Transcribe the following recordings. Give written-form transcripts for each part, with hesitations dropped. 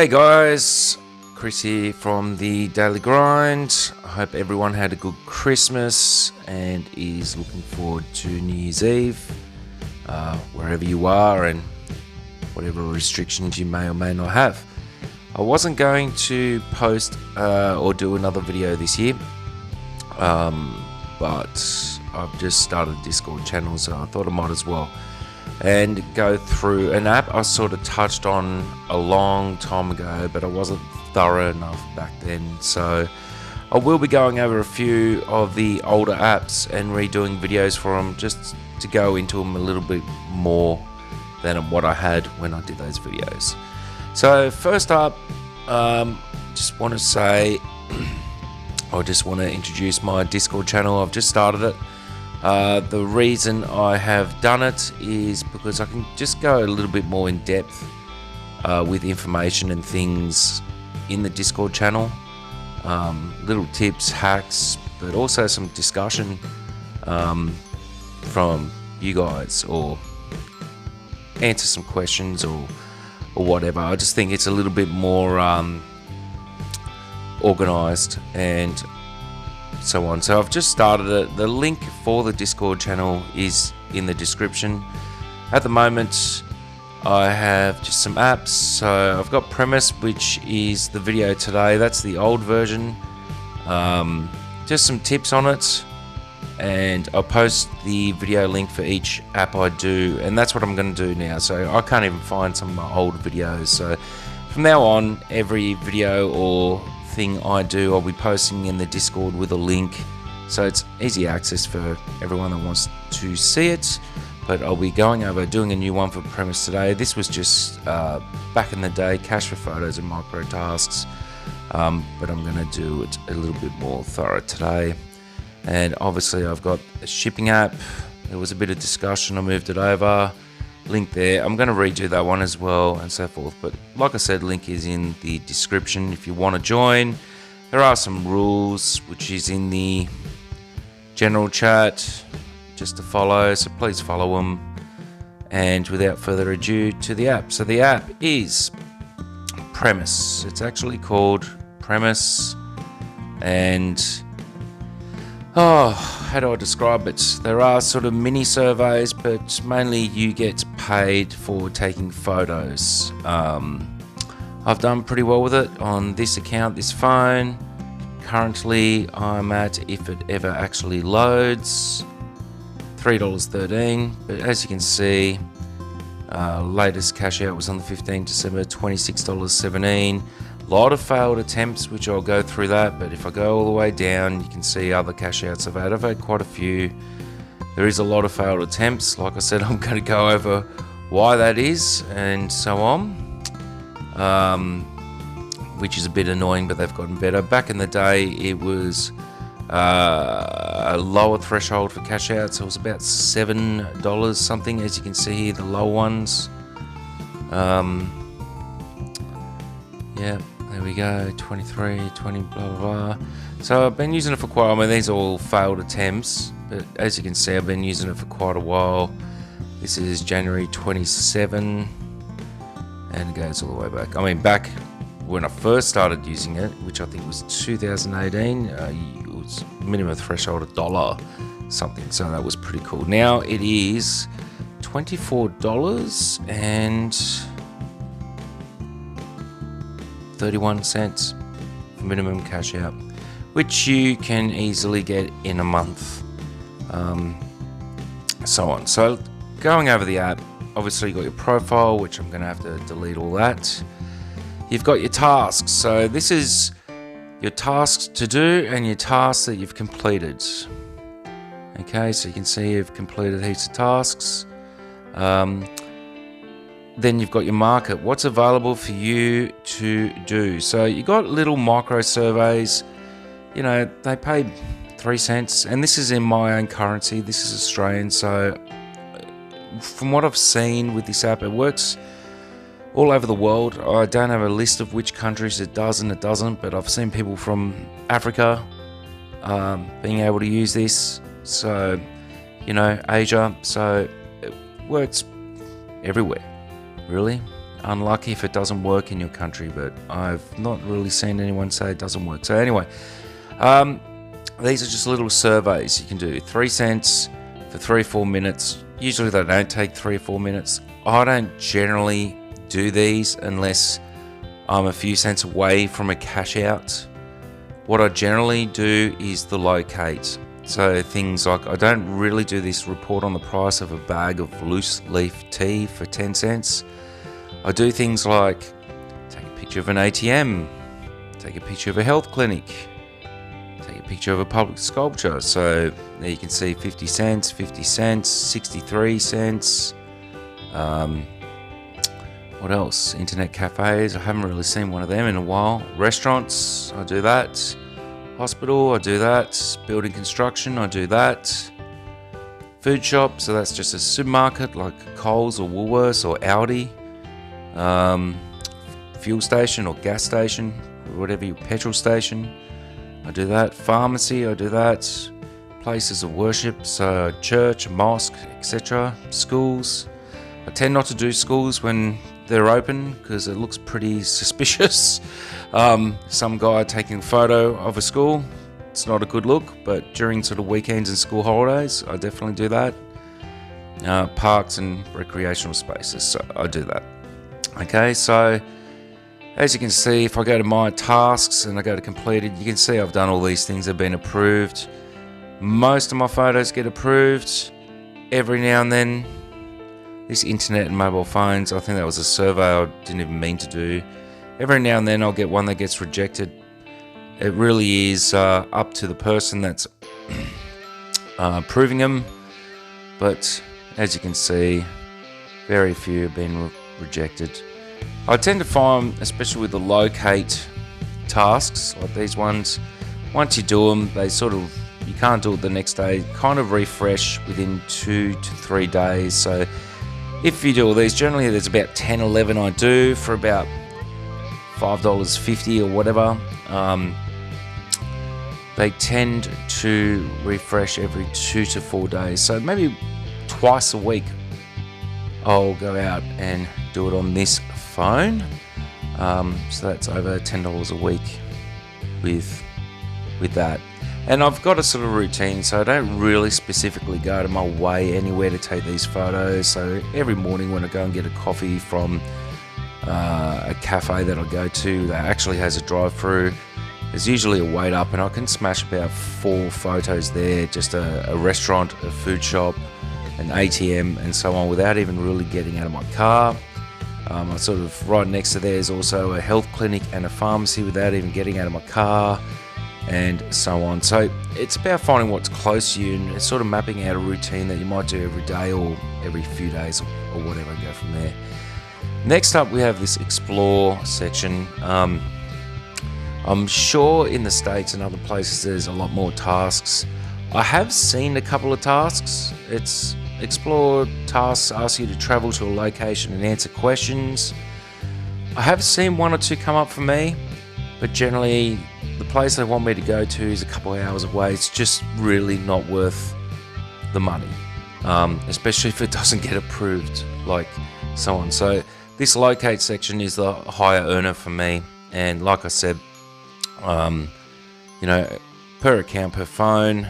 Hey guys, Chris here from the Daily Grind. I hope everyone had a good Christmas and is looking forward to New Year's Eve, wherever you are and whatever restrictions you may or may not have. I wasn't going to post or do another video this year, but I've just started a Discord channel, so I thought I might as well and go through an app I sort of touched on a long time ago, but I wasn't thorough enough back then. So I will be going over a few of the older apps and redoing videos for them, just to go into them a little bit more than what I had when I did those videos. So first up, just want to say I just want to introduce my Discord channel. I've just started it. The reason I have done it is because I can just go a little bit more in depth with information and things in the Discord channel. Little tips, hacks, but also some discussion from you guys, or answer some questions or whatever. I just think it's a little bit more organized and so on. So I've just started it. The link for the Discord channel is in the description. At the moment I have just some apps. So I've got Premise, which is the video today. That's the old version. Just some tips on it, and I'll post the video link for each app I do, and that's what I'm going to do now. So I can't even find some of my old videos, so from now on every video or thing I do, I'll be posting in the Discord with a link, so it's easy access for everyone that wants to see it. But I'll be doing a new one for Premise today. This was just back in the day, cache for photos and micro tasks, but I'm going to do it a little bit more thorough today. And obviously I've got a shipping app. There was a bit of discussion, I moved it over, link there. I'm going to redo that one as well, and so forth. But like I said, link is in the description if you want to join. There are some rules which is in the general chat just to follow, so please follow them. And without further ado, to the app. So the app is Premise. It's actually called Premise, and how do I describe it? There are sort of mini surveys, but mainly you get paid for taking photos. I've done pretty well with it on this account, this phone. Currently I'm at, if it ever actually loads, $3.13, but as you can see, latest cash out was on the 15th December, $26.17. A lot of failed attempts, which I'll go through that, but if I go all the way down, you can see other cash outs I've had. I've had quite a few. There is a lot of failed attempts. Like I said, I'm going to go over why that is and so on, which is a bit annoying, but they've gotten better. Back in the day, it was a lower threshold for cash outs. It was about $7 something, as you can see here, the low ones. Yeah, there we go, 23, 20, blah, blah, blah. So I've been using it for quite a while. I mean, these are all failed attempts, but as you can see, I've been using it for quite a while. This is January 27, and it goes all the way back. I mean, back when I first started using it, which I think was 2018, it was minimum threshold $1 something, so that was pretty cool. Now it is $24 and 31 cents for minimum cash out, which you can easily get in a month, so on. So going over the app, obviously you've got your profile, which I'm going to have to delete all that. You've got your tasks, so this is your tasks to do and your tasks that you've completed. Okay, so you can see you've completed heaps of tasks. Then you've got your market, what's available for you to do. So you got little micro surveys, you know, they pay 3 cents, and this is in my own currency, this is Australian. So from what I've seen with this app, it works all over the world. I don't have a list of which countries it does and it doesn't, but I've seen people from Africa being able to use this, so, you know, Asia, so it works everywhere, really. unlucky if it doesn't work in your country, but I've not really seen anyone say it doesn't work. So anyway, these are just little surveys you can do. 3 cents for 3 or 4 minutes. Usually they don't take 3 or 4 minutes. I don't generally do these unless I'm a few cents away from a cash out. What I generally do is the locate. So things like, I don't really do this report on the price of a bag of loose leaf tea for 10 cents. I do things like take a picture of an ATM, take a picture of a health clinic, take a picture of a public sculpture. So there you can see 50 cents, 50 cents, 63 cents. What else? Internet cafes, I haven't really seen one of them in a while. Restaurants, I do that. Hospital, I do that. Building construction, I do that. Food shop, so that's just a supermarket like Coles or Woolworths or Aldi. Fuel station or gas station, or whatever your petrol station, I do that. Pharmacy, I do that. Places of worship, so church, mosque, etc. Schools, I tend not to do schools when they're open because it looks pretty suspicious. Some guy taking a photo of a school, it's not a good look, but during sort of weekends and school holidays, I definitely do that. Parks and recreational spaces, so I do that. Okay, so as you can see, if I go to my tasks and I go to completed, you can see I've done all these things that have been approved. Most of my photos get approved. Every now and then, this internet and mobile phones, I think that was a survey I didn't even mean to do. Every now and then I'll get one that gets rejected. It really is up to the person that's approving them. But as you can see, very few have been rejected. I tend to find, especially with the locate tasks like these ones, once you do them, they sort of, you can't do it the next day, kind of refresh within 2 to 3 days. So if you do all these, generally there's about 10, 11 I do for about $5.50 or whatever. They tend to refresh every 2 to 4 days. So maybe twice a week I'll go out and do it on this phone. So that's over $10 a week with that. And I've got a sort of routine, so I don't really specifically go out of my way anywhere to take these photos. So every morning when I go and get a coffee from a cafe that I go to that actually has a drive-through, there's usually a wait up and I can smash about 4 photos there, just a restaurant, a food shop, an ATM and so on, without even really getting out of my car. I sort of, right next to there is also a health clinic and a pharmacy without even getting out of my car, and so on. So it's about finding what's close to you and sort of mapping out a routine that you might do every day or every few days or whatever, and go from there. Next up we have this explore section. I'm sure in the States and other places there's a lot more tasks. I have seen a couple of tasks. It's explore tasks ask you to travel to a location and answer questions. I have seen 1 or 2 come up for me, but generally the place they want me to go to is a couple of hours away. It's just really not worth the money, especially if it doesn't get approved, like so on. So this locate section is the higher earner for me, and like I said, you know, per account, per phone,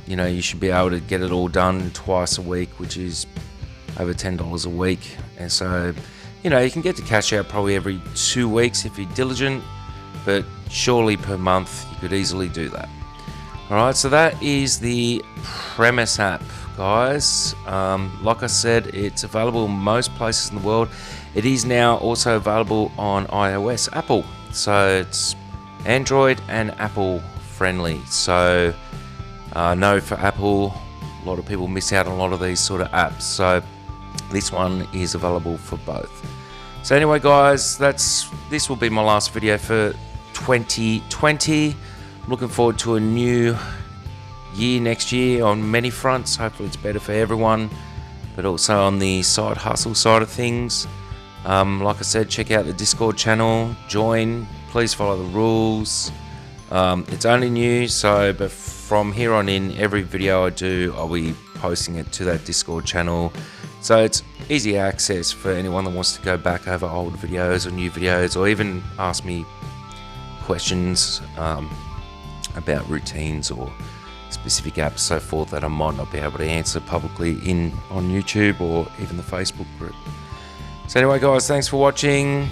you know, you should be able to get it all done twice a week, which is over $10 a week. And so, you know, you can get to cash out probably every 2 weeks if you're diligent, but surely per month you could easily do that. Alright, so that is the Premise app, guys. Like I said, it's available in most places in the world. It is now also available on iOS, Apple. So it's Android and Apple friendly. So I know for Apple, a lot of people miss out on a lot of these sort of apps. So this one is available for both. So anyway, guys, this will be my last video for 2020. I'm looking forward to a new year next year on many fronts. Hopefully it's better for everyone, but also on the side hustle side of things. Like I said, check out the Discord channel, join, please follow the rules. It's only new, but from here on in, every video I do, I'll be posting it to that Discord channel. So it's easy access for anyone that wants to go back over old videos or new videos, or even ask me questions about routines or specific apps, so forth, that I might not be able to answer publicly on YouTube or even the Facebook group. So anyway, guys, thanks for watching.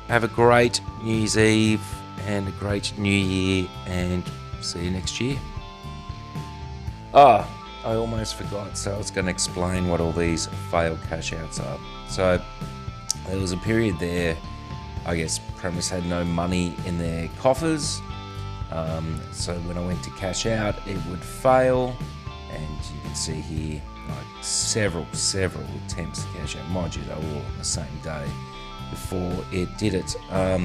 Have a great New Year's Eve and a great New Year, and see you next year. I almost forgot, so I was going to explain what all these failed cash outs are. So there was a period there, I guess Premise had no money in their coffers, so when I went to cash out, it would fail, and you can see here like several attempts to cash out. Mind you, they were all on the same day before it did it,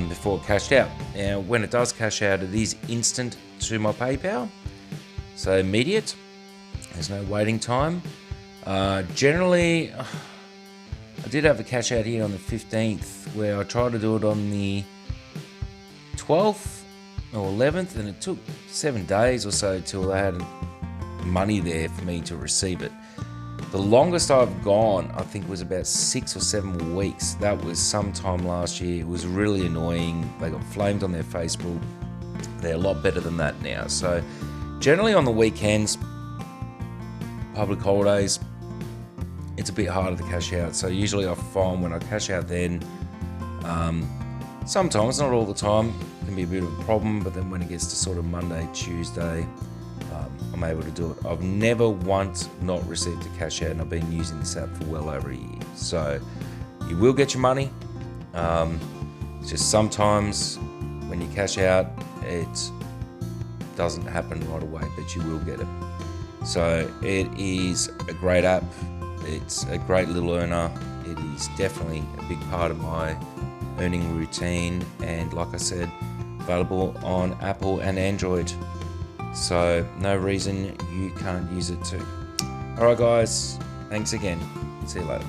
before it cashed out. Now when it does cash out, it is instant to my PayPal, so immediate. There's no waiting time. Generally, I did have a cash out here on the 15th, where I tried to do it on the 12th or 11th, and it took 7 days or so till they had money there for me to receive it. The longest I've gone, I think, was about 6 or 7 weeks. That was sometime last year. It was really annoying. They got flamed on their Facebook. They're a lot better than that now. So generally on the weekends, public holidays, it's a bit harder to cash out. So usually I find when I cash out then, sometimes, not all the time, it can be a bit of a problem, but then when it gets to sort of Monday, Tuesday, I'm able to do it. I've never once not received a cash out, and I've been using this app for well over a year. So you will get your money. It's just sometimes when you cash out, it doesn't happen right away, but you will get it. So it is a great app. It's a great little earner. It is definitely a big part of my earning routine, and like I said, available on Apple and Android. So no reason you can't use it too. Alright guys, thanks again. See you later.